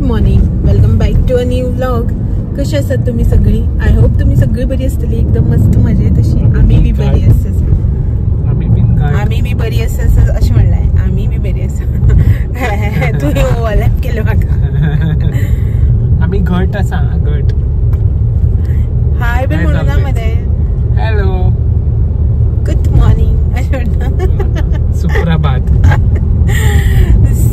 Morning, welcome back to a new vlog. कशी आसात तुम्ही सगळी? आय होप तुम्ही सगळी बरी असतली, एकदम मस्त मजेत अशी. आम्ही बी बरी आसा, आम्ही बी बरी आसा अशें म्हणलाय. आम्ही बी बरी आसा. तुवें ओवरलॅप केलें म्हाका. आम्ही घट आसा, घट. हाय बी म्हणून ना मध्ये. हॅलो, गुड मॉर्निंग अशें म्हणटा. सुप्रभात.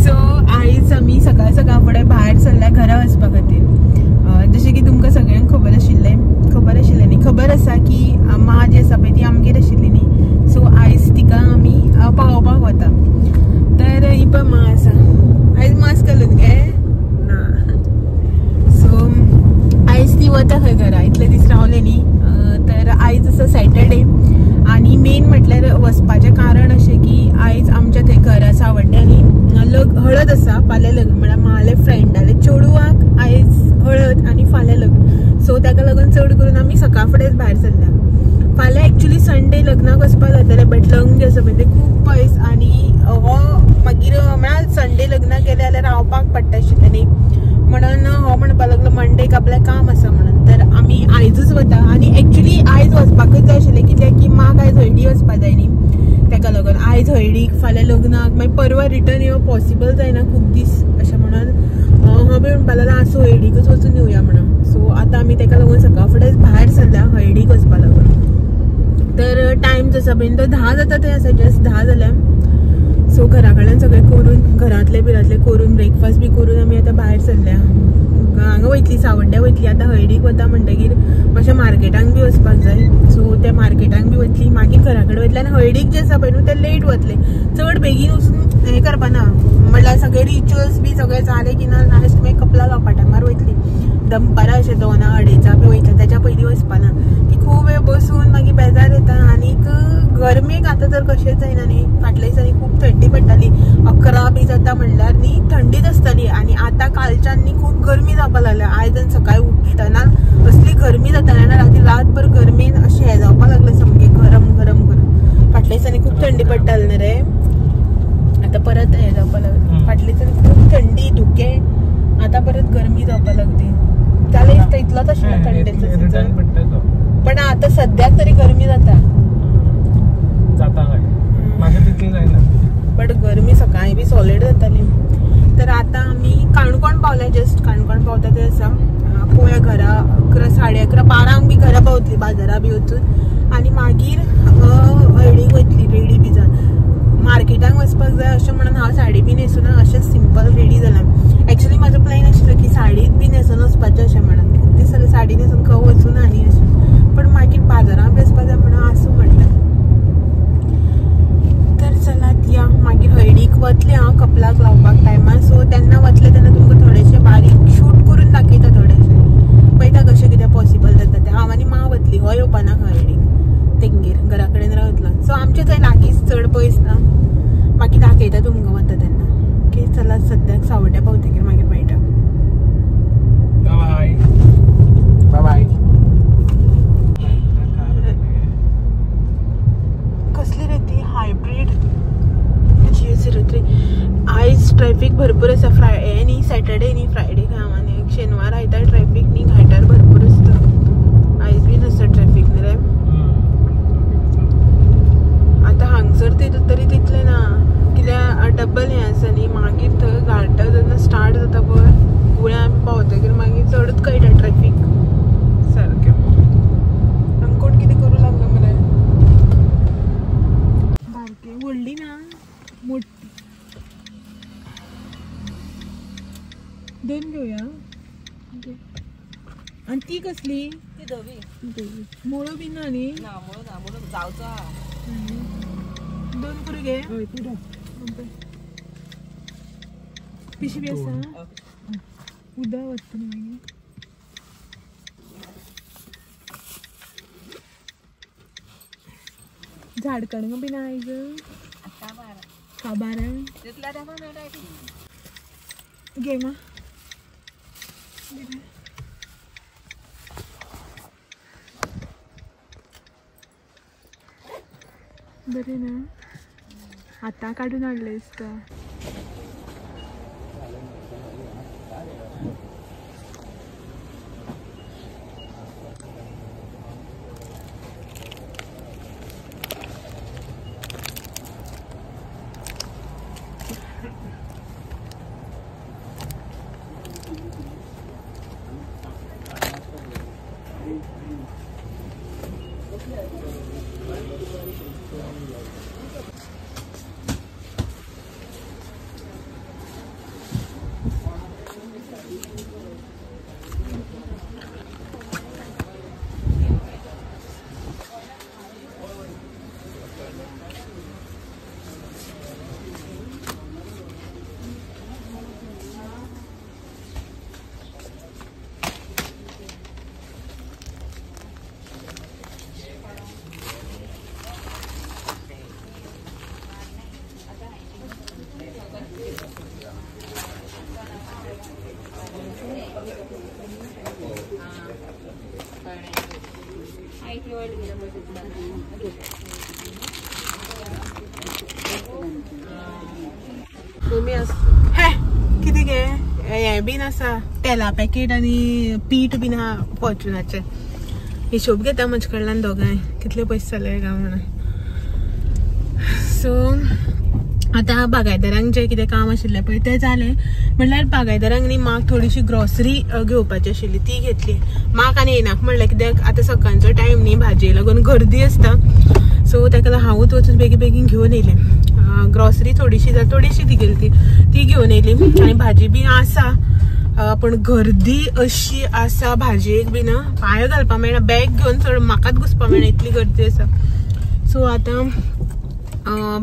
सो आयज आमी सकाळ सकाळ फुडें भायर सरल्या घरा वचपा खातीर. जशें की तुमकां सगळ्यांक खबर आशिल्लें न्ही, खबर आसा की माँ जी आसा पळय ती आमगेर आशिल्ली न्ही. सो आयज तिका आमी पावोवपाक वता. तर ही पळय माँ आसा. आयज मास्क घालून गे ना. सो आयज ती वता खंय घरा. इतले दीस रावले न्ही. तर आयज आसा सॅटर्डे आणि मेन म्हटल्यार वचपाचें कारण अशें की आयज आमच्या थंय घरा सावड्ड्यांनी हळद आसा. फाल्यां लग्न म्हळ्यार म्हाले फ्रेंडाले चेडूवाक आयज हळद आणि फाल्यां लग्न. सो ताका लागून चड करून आमी सकाळ फुडेंच भायर सरल्या. फाल्यां एक्चुअली संडे लग्नाक वचपाक जातालें, बट लग्न जें आसा पळय तें खूब पयस आनी हो मागीर म्हळ्यार संडे लग्नाक गेले जाल्यार रावपाक पडटा आशिल्लें न्ही. म्हणून हो म्हणपाक लागलो मंडेक आपलें काम आसा म्हणून. तर आमी आयजूच वता. आनी एक्चुअली आयज वचपाकूच जाय आशिल्लें, कित्याक की माक आयज हळडी वचपाक जाय न्ही. ताका लागून आयज हळडीक फाल्यां लग्नाक मागीर परवा रिटर्न येवप पॉसिबल जायना खूब दीस अशें म्हणून हो बी म्हणपाक लागलो आसूं हळडीकूच वचून येवया म्हणून. सो आतां आमी ताका लागून सकाळ फुडेंच भायर सरल्या हळडीक वचपा लागून. तर टायम जसो पळय तो 10 जाता थंय आसा, जस्ट 10 जाल्या. सो घरा कडल्यान सगळें करून घरांतलें करून ब्रेकफास्ट बी करून आमी आतां भायर सरल्या. हांगा वयतली, सावड्ड्या वयतली. आतां हळडीक वता म्हणटकीर मातशें मार्केटांक बी वचपाक जाय. सो त्या मार्केटांक बी वतली, मागीर घरा कडेन वयतली. आनी हळडीक जें आसा पळय न्हू तें लेट वतलें. चड बेगीन वचून हें करपाना. म्हणल्यार सगळे रिच्युअल्स बी सगळे जाले की ना लास्ट मागीर कपला लावपा टायमार वयतली. दनपारां अशें 2:00-2:30 बी वयतलें, तेच्या पयलीं वचपाना. की खूब वेळ बसून मागीर बेजार येता. आनीक गरमेक आतां तर कशेंच जायना न्ही. फाटल्या दिसांनी खूब थंडी पडटाली. 11 बी जाता म्हणल्यार न्ही थंडीच आसताली. आनी आतां कालच्यान न्ही खूब गरमी जावपाक लागल्या. आयज आनी सकाळी उठ्ठना असली गरमी जाताली ना, रातभर गरमेन अशें हें जावपाक लागलें सामकें गरम गरम गरम. फाटल्या दिसांनी खूब थंडी पडटाली न्ही रे. आतां परत हें जावपाक लागलें. फाटल्या दिसांनी खूब थंडी धुकें, आतां परत गरमी जावपाक लागली. जाल्यार दिसता इतलोच आशिल्लो थंडेचो सीझन. पण आतां सद्याक तरी गरमी जाता. बट गरमी सकाळी बी सॉलिड जाताली. तर आतां आमी काणकोण पावल्या. जस्ट काणकोण पावता ते आसा. पळोवया घरा 11, 11:30, 12 बी घरा पावतली बाजारा बी वचून. आनी मागीर हळडीक वयतली रेडी बी जावन. मार्केटांक वचपाक जाय अशें म्हणून हांव साडी बी न्हेसून अशें सिंपल रेडी जालां. एक्चुअली म्हाजो प्लॅन आशिल्लो की साडीत बी न्हेसून वचपाचें अशें म्हणून. खूब दीस जाले साडी न्हेसून खंय वचून आनी अशें. पण मागीर बाजारांत बी वचपाक जाय म्हणून आसूं म्हणटा. तर चलात या. मागीर हळडीक वतलें हांव कपलाक लावपाक टायमार. सो तेन्ना वतलें तेन्ना तुमकां थोडेशें बारीक शूट करून दाखयता. थोडेशें पळयता कशें कितें पॉसिबल जाता तें. हांव आनी मां वतली. हो येवपाना हळडीक, तेंगेर घरा कडेन रावतलो. सो आमचें थंय लागींच, चड पयस ना. मागीर दाखयता तुमकां वता तेन्ना. ओके चला, सद्याक सावड्ड्या पावतकीर मागीर मेळटा. Bye bye. कसली रे ती हायब्रीड GS03. आयज ट्रॅफिक भरपूर आसा. हे न्ही सॅटर्डे न्ही, फ्रायडे आनी शेनवार आयतार ट्रॅफिक न्ही घाटार भरपूर आसता. आयज बीन आसता ट्रॅफिक न्ही रे. आतां हांगसर तरी तितलें ना, कित्याक डबल हें आसा न्ही. मागीर थंय घाटार जेन्ना स्टार्ट जाता पळय फुडें आमी पावतकीर मागीर चडूच कळटा ट्रॅफिक सारकें. आनी कोण कितें करूं लागलो मरे. बारकी व्हडली ना, मोठी. 2 घेवया. आनी ती कसली? ती धवी. मोळो बी ना न्ही. ना मोळो जावचो. 2 पुरो घे. पिशवी आसा. उदक वतलें मागीर. झाडकणगां बी ना आयज. काबार घे मा. बरें ना. आतां काडून हाडलें दिसता. हे किती गे हे बीन आसा तेला पॅकेट आणि पीठ बीन हा फॉर्च्युनाचे हिशोब घेता म्हजे कडल्यान दोगांय कितले पयशे जाले काय म्हणून. सो आता बागायदारांक जे कितें काम आशिल्लें पळय तें जालें. म्हणल्यार बागायदारांक न्ही म्हाका थोडीशी ग्रॉसरी घेवपाची आशिल्ली ती घेतली. म्हाका आनी येनाक म्हणलें कित्याक आतां सकाळचो टायम न्ही भाजये लागून गर्दी आसता. सो ताका लागून हांवूच वचून बेगीन बेगीन घेवन येयलें. ग्रॉसरी थोडीशी ती गेली ती घेवन येयली आनी भाजी बी आसा पण गर्दी अशी आसा भाजयेक बीन पांय घालपाक मेळना. बॅग घेवन चड म्हाकाच घुसपाक मेळना इतली गर्दी आसा. सो आतां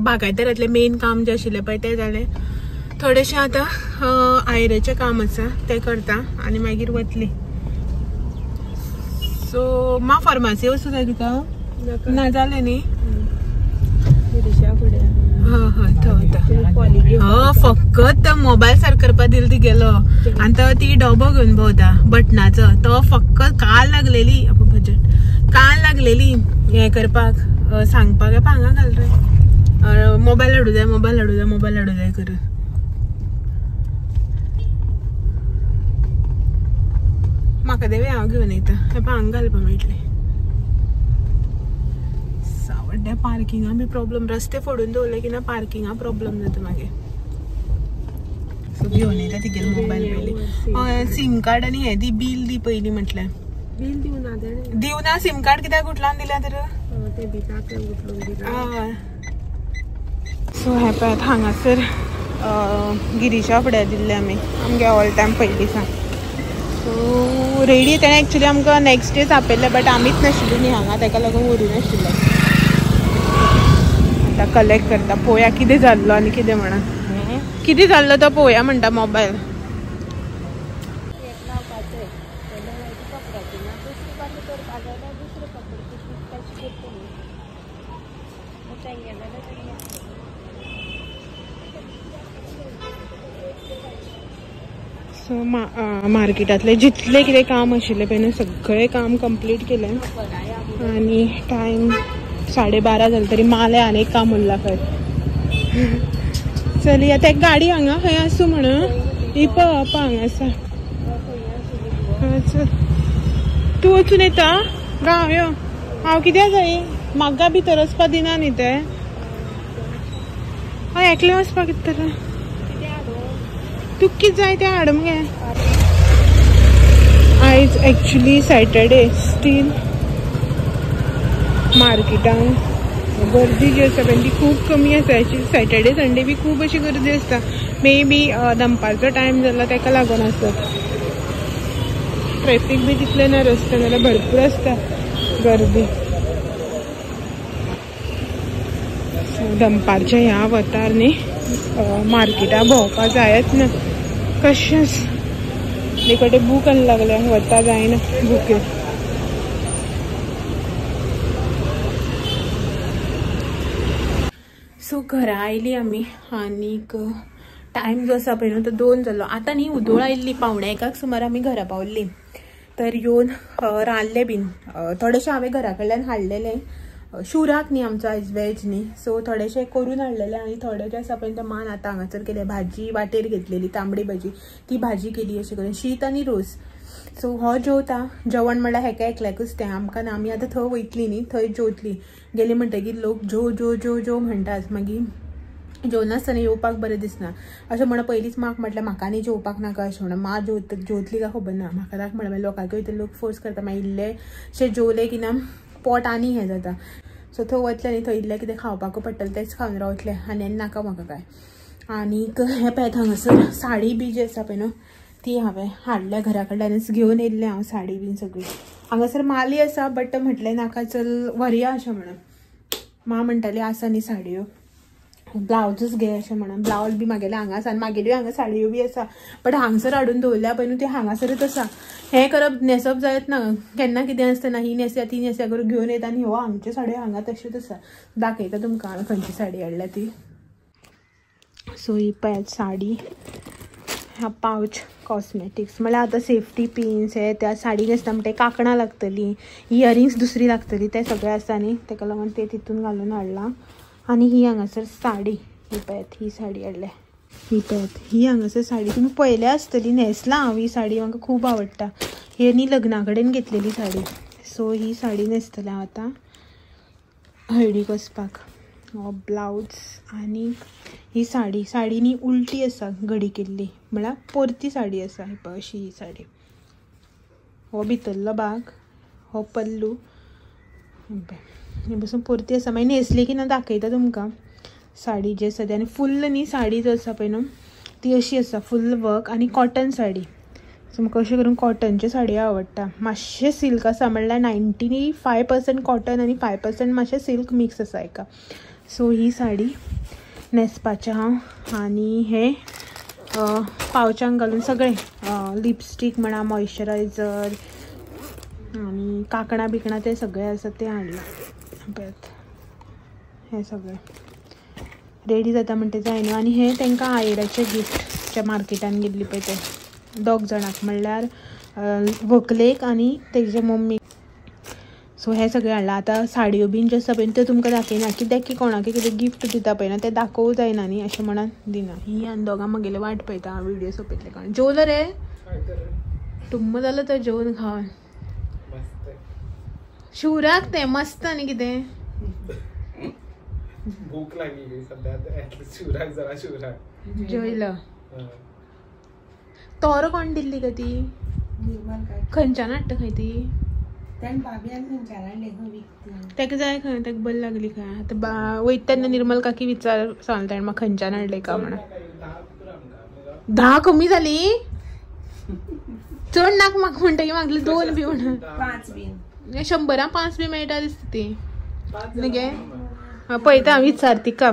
बागायदारांतलें मेन काम जें आशिल्लें पळय तें जालें. थोडेशें आतां आयरेचें काम आसा तें करता आनी मागीर वतली. सो म्हाका फार्मासी वचूं जाय तुका ना जालें न्ही. फकत मोबाईल सारको करपा दिल ती गेलो आनी तो ती डबो घेवन भोंवता बटनाचो. तो फकत काल लागलेली हे करपाक सांगपाक हांगा घाल रे मोबाईल हाडू जाय करून. म्हाका देवे हांव घेवन येता हे हांगा घालपाक मेळटलें. सावड्ड्या पार्किंगा बी प्रॉब्लेम रस्ते फोडून दवरले की ना पार्किंगा प्रॉब्लेम जाता मागीर. सो घेवन येता तिगे मोबाईल पयली सीम कार्ड आनी हे दी बील दी पयली म्हटल्यार. बील दिवना सीम कार्ड कित्याक गुटलावन दिल्या तर. सो हे पळय हांगासर गिरीशा फुड्यान दिल्ले आमगे ऑल टायम पयलीं सांग. सो रेडी तेणें एक्चुली आमकां नेक्स्ट डेच आपयल्ले बट आमीच नाशिल्ली न्ही हांगा ताका लागून व्हरूं नाशिल्ले. आतां कलेक्ट करता पळोवया कितें जाल्लो आनी कितें म्हणून. कितें जाल्लो तो पळोवया म्हणटा मोबायल. सो मार्केटांतले जितले कितें काम आशिल्लें पळय न्हू सगळें काम कंप्लीट केलें आनी टायम 12:30 जाले तरी माले आनी एक काम उरला खंय. चली आतां एक गाडी हांगा खंय आसूं म्हणून ही पळोवप हांगा आसा. चल तूं वचून येता गांव यो हांव कित्याक जाय म्हाका भितर वचपाक दिना न्ही ते. हांव एकलें वचपाक कितें तर तुका कितें जाय तें हाड मगे. आयज एक्चुली सॅटर्डे स्टील मार्केटान गर्दी जी आसा पळय ती खूब कमी आसा. सॅटर्डे संडे बी खूब अशी गर्दी आसता. मे बी दनपारचो टायम जाल्लो ताका लागून आसत. ट्रॅफीक बी तितलें ना रस्त्यान जाल्यार भरपूर आसता गर्दी. दनपारच्या ह्या वतार न्ही मार्केटां भोंवपाक जायच ना. कशेंच देखटे भूक आनी लागल्या वता जायना भुकेर. सो घरा आयली आमी आनीक टायम जो आसा पळय न्हू तो 2 जालो. आतां न्ही उदोळ आयिल्ली 1:45 सुमार आमी घरा पावल्ली. तर येवन रांदलें बीन थोडेशें हांवें घरा कडल्यान हाडलेलें. शुराक न्ही आमचो आयज वेज न्ही सो थोडेशें करून हाडलेलें आनी थोडे जे आसा पळय तें मान आतां हांगासर केलें. भाजी वाटेर घेतलेली तांबडी भाजी ती भाजी केली अशें करून शीत आनी रोस. सो हो जेवता जेवण म्हणल्यार हेका एकल्याकूच तें आमकां ना. आमी आतां थंय वयतली न्ही थंय जेवतली. गेली म्हणटकीर लोक जेव म्हणटात मागीर जेवनासतना येवपाक बरें दिसना अशें म्हणून पयलींच म्हटलें म्हाका आनी जेवपाक नाका अशें म्हणून. मा जेवतली काय खबर ना म्हाका ताका म्हणलें लोकांकूय ते लोक फोर्स करता मागीर इल्लेशें जेवले की ना पोट आनी हें जाता. सो थंय वतलें न्ही थंय इल्लें कितें खावपाकूय पडटलें तेंच खावन रावतलें आनी नाका म्हाका काय. आनीक हें पळय हांगासर साडी बी जी आसा पळय न्हू ती हांवें हाडल्या घरा कडल्यानच घेवन येयल्लें हांव साडी बीन सगळी. हांगासर माली आसा बट म्हटलें नाका चल व्हरया अशें म्हणून. मा म्हणटाली आसा न्ही साडयो ब्लावजूच घे अशें म्हणून. ब्लावज बी म्हागेले हांगा आसा आनी म्हागेल्यो हांगा साडयो बी आसा बट हांगसर हाडून दवरल्या पळय न्हू ती हांगासरच आसा. हें करप न्हेसप जायत ना केन्ना कितें आसतना ही न्हेसया ती न्हेसया करून घेवन येता आनी ह्यो हांगच्यो साडयो हांगा तश्योच आसा. दाखयता तुमकां हांवें खंयची साडी हाडल्या ती. सो ही पळय साडी हा पाउच कॉस्मेटिक्स मला आता सेफ्टी पिन्स आहे त्या साडी न्हेसता म्हणटे कांकणां लागतली इयरिंग्स दुसरी लागतली ते सगळे आसा न्ही ताका लागून ते तितून घालून हाडला आणि ही हांगासर साडी ही पळयात ही साडी हाडल्या ही पळयात ही हांगासर साडी तुमी पळयल्या आसतली न्हेसला हांव ही साडी म्हाका खूब आवडटा ही न्ही लग्ना कडेन घेतलेली साडी सो ही साडी न्हेसतलें हांव आतां हळदीक वचपाक ब्लाउज आणि ही साडी न्ही उलटी आसा घडी केल्ली म्हळ्यार परती साडी आसा ही पळय अशी ही साडी हो भितरलो भाग हो पल्लू हे बसून परती आसा मागीर न्हेसली की ना दाखयता तुमकां साडी जी आसा ती आनी फुल्ल न्ही साडी जो आसा पळय न्हू ती अशी आसा फुल्ल वर्क आनी कॉटन साडी सो म्हाका अशें करून कॉटनच्यो साडयो आवडटा मातशें सिल्क आसा म्हणल्यार 95% कॉटन आनी 5% मातशें सिल्क मिक्स आसा हेका सो ही साडी न्हेसपाचें हांव आनी हे पावचांक घालून सगळें लिपस्टीक म्हणा मॉइश्चरायझर आनी कांकणां बिकणां ते सगळे आसा ते हाडलां पळयात हे सगळें रेडी जाता म्हणटे जायना आनी हे तांकां आयराचें गिफ्ट ज्या मार्केटान गेल्ली पळय ते 2 जाणांक म्हणल्यार व्हंकलेक आनी तेजे मम्मी सो हे सगळें हाडलां आतां साडयो बीन ज्यो आसा पळय त्यो तुमकां दाखयना कित्याक की कोणाकय कितें गिफ्ट दिता पळय ना तें दाखोवं जायना न्ही अशें म्हणून दिना ही आनी दोगां म्हगेले वाट पळयता हांव व्हिडियो सोंपयतले कारण जेवलो रे टुम्म जालो तर जेवून खावन शिवराक तें मस्त न्ही कितें भूक लागली सध्या शिवराक जरा शिवराक जेवलो तोर कोण दिल्ली ग ती खंयच्यान हाडटा खंय ती ताका जाय खंय ताका बरी लागली खंय आतां वयता तेन्ना निर्मल काकी विचार सांगलें ताणें म्हाका खंयच्यान हाडले का म्हणून 10 कमी जाली चड नाका म्हाका म्हणटकीर मागली 2 बी म्हणून 5 बीन 100 5 बी मेळटा दिसता ती न्ही गे पळयता हांव विचारता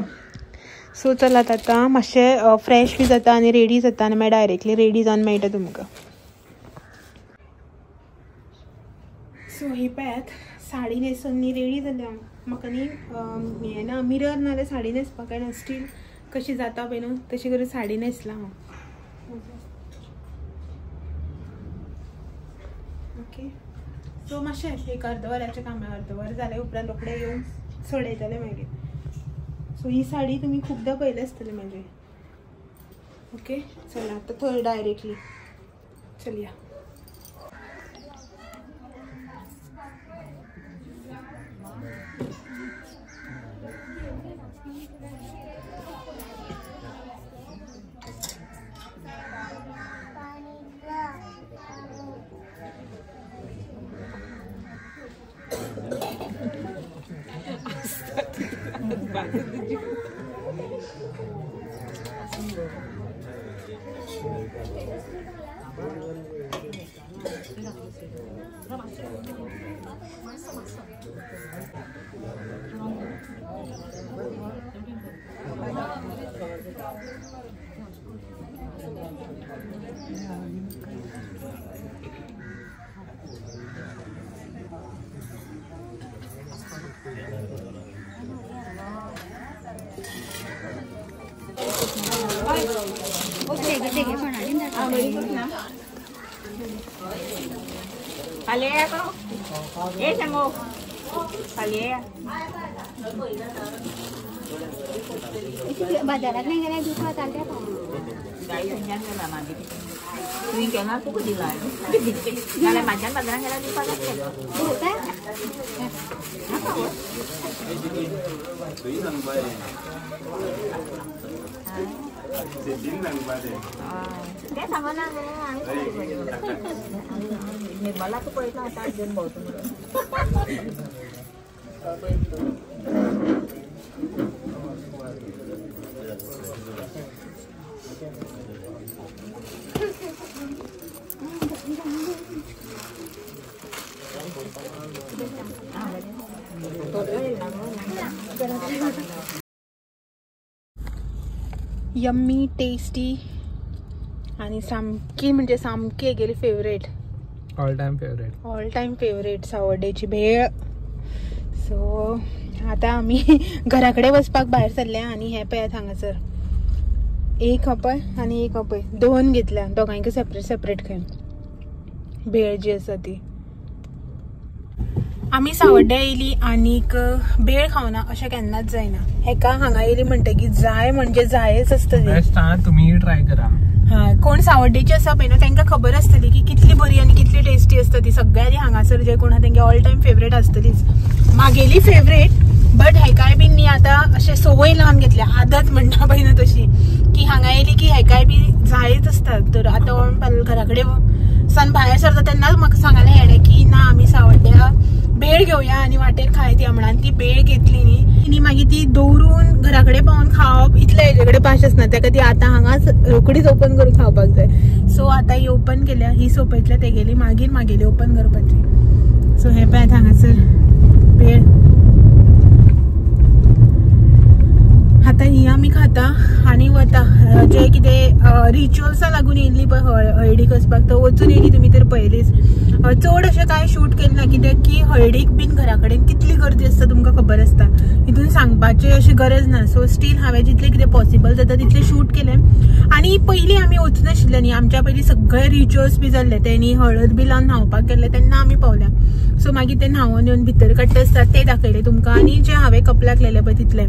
सो चलात आतां मातशें फ्रेश बी जाता आनी रेडी जाता आनी मागीर डायरेक्टली रेडी जावन मेळटा तुमकां सो ही पळयात साडी न्हेसून न्ही रेडी जाली हांव म्हाका न्ही हें ना मिरर नाल्यार साडी न्हेसपाक ना स्टील कशी जाता पळय न्हू तशी करून साडी न्हेसलां हांव ओके सो मातशें एक अर्द वराचें काम अर्द वर जालें उपरांत रोखडें येवन सोडयतलें मागीर सो ही साडी तुमी खूबदां पळयली आसतली म्हाजी ओके चला आतां थंय डायरेक्टली चलया बाजारात नाही गेल्या दुसरा चालत्या गाई संजान गेला माझी तुम्ही केला खूप दिला गेल्या माझ्या बाजारात गेला दुपारात केलं ते सांगा ना निर्मला तू पहिला आता अर्जन भाऊ यम्मी टेस्टी आणि सामकी म्हणजे सामकी गेली फेवरेट ऑल टाइम फेवरेट सावड्डेची भेळ सो आता आम्ही घराकडे वचपाक भायर सरले आणि हे पळयात हांगासर एक अपय आणि एक अपय दोन घेतल्या दोघांक सेपरेट सेपरेट खाय भेळ जी आसा ती आम्ही सावड्ड्या येयली आनीक भेळ खावना अशें केन्नाच जायना हेका हांगा येयली म्हणटकीर जाय म्हणजे जायच आसतली तुम्ही ट्राय करा हा कोण सावड्डेची आसा पळय ना तांकां खबर आसतली की कितली बरी आनी कितली टेस्टी आसता ती सगळ्यांनी हांगासर जे कोण आहा तांगे ऑल टायम फेवरेट आसतलीच म्हागेली फेवरेट बट हेकाय बी न्ही आतां अशें सवय लावन घेतल्या आदत म्हणटा पळय ना तशी की हांगा येयली की हेकाय बी जायच आसता तर आतां घरा कडेन सान भायर सरता तेन्नाच म्हाका सांगलें हेडे की ना आमी सावड्ड्या भेळ घेवया आनी वाटेर खायती म्हणून ती भेळ घेतली न्ही मागीर ती दवरून घरा कडेन पावून खावप इतले हेजे कडेन पाश आसना ताका ती आतां हांगाच रोकडीच ओपन करून खावपाक जाय सो आतां ही ओपन केल्या ही सोंपयतल्या तेगेली मागीर म्हागेली ओपन करपाची सो हे पळय हांगासर भेळ आतां ही आमी खाता आनी वता जे कितें रिच्युअल्सा लागून येयल्ली पळय हळडीक वचपाक तो वचून येयली तुमी तर पयलीच चड अशें कांय शूट केलें ना कित्याक की हळडीक बीन घरा कडेन कितली गर्दी आसता तुमकां खबर आसता हितून सांगपाची अशी गरज ना सो स्टील हांवें जितलें कितें पॉसिबल जाता तितलें शूट केलें आनी पयलीं आमी वचून आशिल्ले न्ही आमच्या पयलीं सगळे रिच्युअल्स बी जाल्ले तेणी हळद बी लावन न्हांवपाक गेल्ले तेन्ना आमी पावल्या सो मागीर ते न्हांवून येवन भितर काडटा आसतात ते दाखयले तुमकां आनी जे हांवें कपलाक लायले पळय तितलें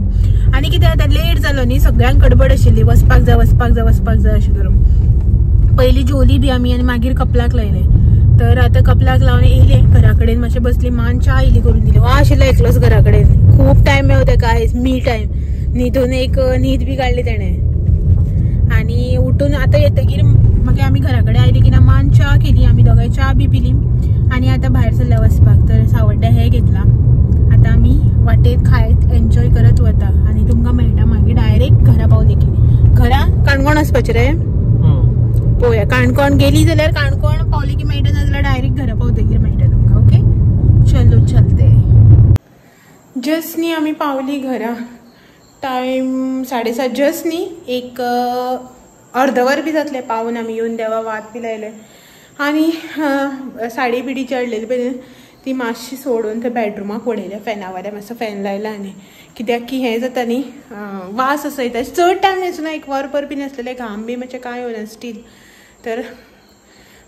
आनी कितें आतां लेट जालो न्ही सगळ्यांक गडबड आशिल्ली वचपाक जाय वचपाक जाय वचपाक जाय अशें करून पयलीं जेवली बी आमी आनी मागीर कपलाक लायले तर आतां कपलाक लावन येयले घरा कडेन मातशें बसली मान च्या इली करून दिली वा आशिल्लो एकलोच घरा कडेन खूब टायम मेळो तेका आयज मी टायम न्हिदून एक न्हीद बी काडली तेणें आनी उठून आतां येतकीर मागीर आमी घरा कडेन आयली की ना मान च्या केली आमी दोगांय च्या बी पिली आनी आतां भायर सरल्या वचपाक तर सावड्ड्या हे घेतला आतां आमी वाटेर खायत एन्जॉय करत वता आनी तुमकां मेळटा मागीर डायरेक्ट घरा पावली की घरा काणकोण वचपाचें रे पळोवया काणकोण गेली जाल्यार काणकोण पावली की मेळटा नाजाल्यार डायरेक्ट घरा पावतकीर मेळटा तुमकां ओके चलो चलते जस्ट न्ही आमी पावली घरा टायम 7:30 जस्ट न्ही एक अर्दवर बी जातलें पावून आमी येवन देवा वात बी लायले आनी साडी बिडी चडलेली पळय ती मातशी सोडून थंय बेडरुमाक उडयल्या फॅना वाऱ्या मातसो फॅन लायला आनी कित्याक की हें जाता न्ही वास असो येता चड टायम न्हेसुना एक वरभर बी न्हेसलेले घाम बी मातशें कांय येवना स्टील तर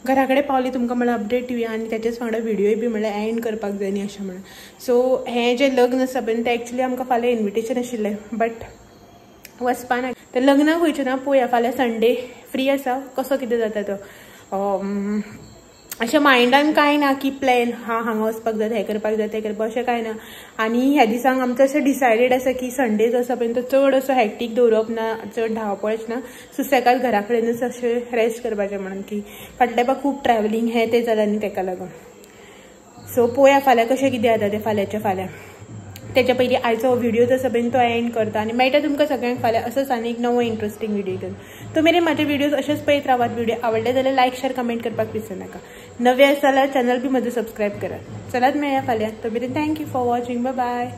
घरा कडेन पावली तुमकां म्हणल्यार अपडेट दिवया आनी तेच्याच वांगडा व्हिडियोय बी म्हणल्यार एंड करपाक जाय न्ही अशें म्हणून सो हें जें लग्न आसा पळय तें एक्चुली आमकां फाल्यां इन्विटेशन आशिल्लें बट वचपा ना तर लग्नाक वयचें ना पळोवया फाल्यां संडे फ्री आसा कसो कितें जाता तो अशें मायंडान कांय ना की प्लॅन हांगा वचपाक जाय हें करपाक जाय तें करपाक अशें कांय ना आनी ह्या दिसांक आमचो अशें डिसायडेड आसा की संडे जो आसा पळय तो चड असो हॅक्टीक दवरप ना चड धांवपळच ना सुसेगाद घरा कडेनच अशें रेस्ट करपाचें म्हणून की फाटल्या तेंपाक खूब ट्रॅव्हलिंग हें तें जालां न्ही तेका लागून सो पळोवया फाल्यां कशें कितें जाता तें फाल्यांच्या फाल्यां तेच्या पयलीं आयचो व्हिडिओ जो आसा पळय तो एंड करता आनी मेळटा तुमकां सगळ्यांक फाल्यां असोच आनी एक नवो इंट्रस्टींग व्हिडिओ घेवन तो मेरेन म्हाजे व्हिडिओज अशेंच पळयत रावात व्हिडिओ आवडले जाल्यार लायक शेअर कमेंट करपाक विसरू नाका नवे आसा जाल्यार चॅनल बी म्हजो सबस्क्रायब करा चलात मेळया फाल्यां तो मेरेन thank you for watching bye bye